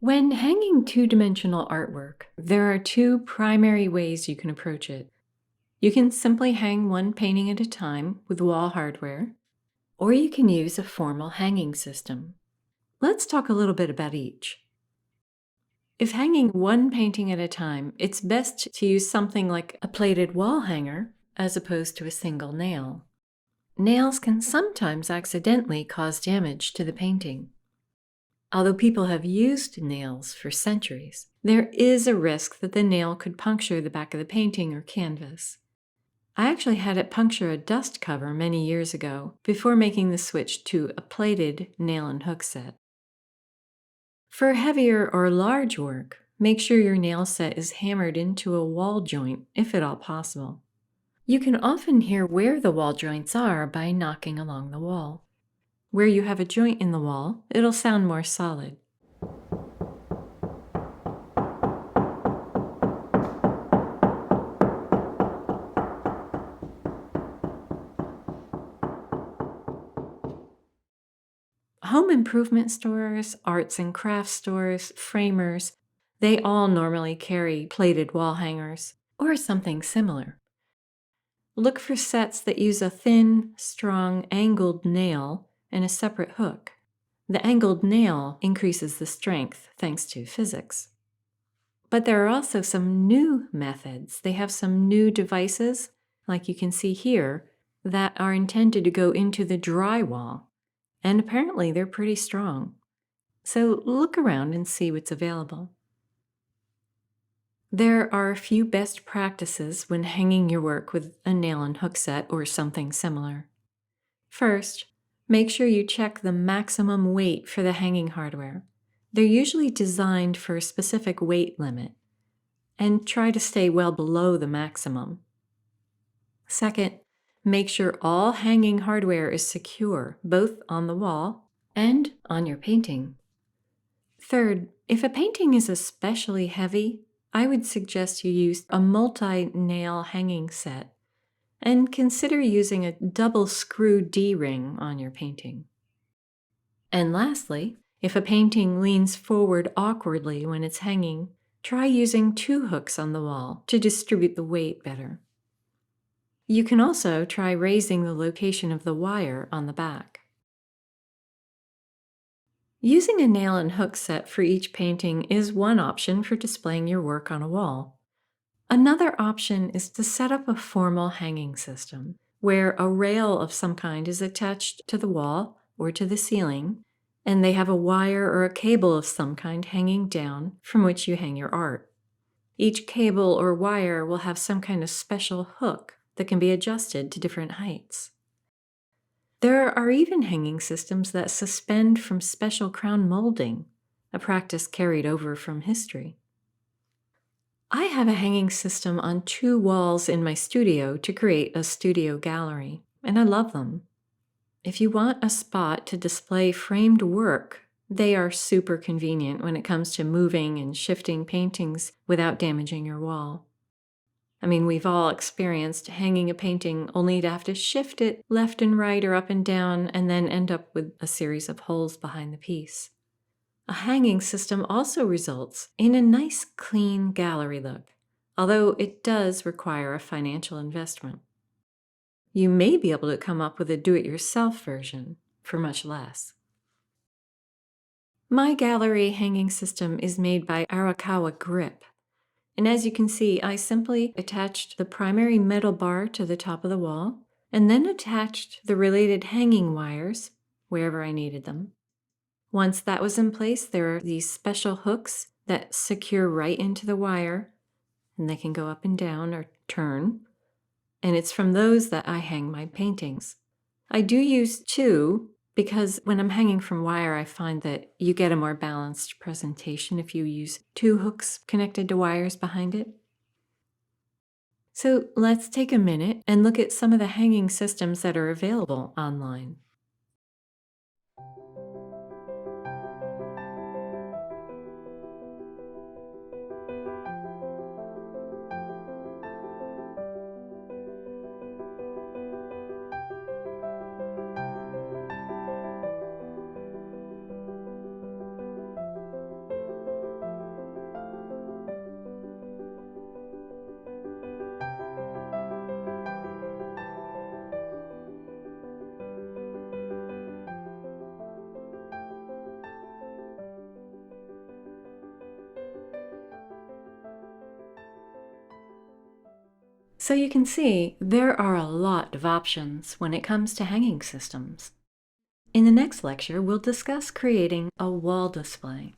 When hanging two-dimensional artwork, there are two primary ways you can approach it. You can simply hang one painting at a time with wall hardware, or you can use a formal hanging system. Let's talk a little bit about each. If hanging one painting at a time, it's best to use something like a plated wall hanger as opposed to a single nail. Nails can sometimes accidentally cause damage to the painting. Although people have used nails for centuries, there is a risk that the nail could puncture the back of the painting or canvas. I actually had it puncture a dust cover many years ago before making the switch to a plated nail and hook set. For heavier or large work, make sure your nail set is hammered into a wall joint if at all possible. You can often hear where the wall joints are by knocking along the wall. Where you have a joint in the wall, it'll sound more solid. Home improvement stores, arts and crafts stores, framers, they all normally carry plated wall hangers or something similar. Look for sets that use a thin, strong, angled nail and a separate hook. The angled nail increases the strength thanks to physics. But there are also some new methods. They have some new devices, like you can see here, that are intended to go into the drywall. And apparently they're pretty strong. So look around and see what's available. There are a few best practices when hanging your work with a nail and hook set or something similar. First, make sure you check the maximum weight for the hanging hardware. They're usually designed for a specific weight limit, and try to stay well below the maximum. Second, make sure all hanging hardware is secure, both on the wall and on your painting. Third, if a painting is especially heavy, I would suggest you use a multi-nail hanging set and consider using a double screw D-ring on your painting. And lastly, if a painting leans forward awkwardly when it's hanging, try using two hooks on the wall to distribute the weight better. You can also try raising the location of the wire on the back. Using a nail and hook set for each painting is one option for displaying your work on a wall. Another option is to set up a formal hanging system, where a rail of some kind is attached to the wall or to the ceiling, and they have a wire or a cable of some kind hanging down from which you hang your art. Each cable or wire will have some kind of special hook that can be adjusted to different heights. There are even hanging systems that suspend from special crown molding, a practice carried over from history. I have a hanging system on two walls in my studio to create a studio gallery, and I love them. If you want a spot to display framed work, they are super convenient when it comes to moving and shifting paintings without damaging your wall. I mean, we've all experienced hanging a painting only to have to shift it left and right or up and down and then end up with a series of holes behind the piece. A hanging system also results in a nice, clean gallery look, although it does require a financial investment. You may be able to come up with a do-it-yourself version for much less. My gallery hanging system is made by Arakawa Grip. And as you can see, I simply attached the primary metal bar to the top of the wall, and then attached the related hanging wires wherever I needed them. Once that was in place, there are these special hooks that secure right into the wire, and they can go up and down or turn, and it's from those that I hang my paintings. I do use two, because when I'm hanging from wire, I find that you get a more balanced presentation if you use two hooks connected to wires behind it. So let's take a minute and look at some of the hanging systems that are available online. So you can see there are a lot of options when it comes to hanging systems. In the next lecture, we'll discuss creating a wall display.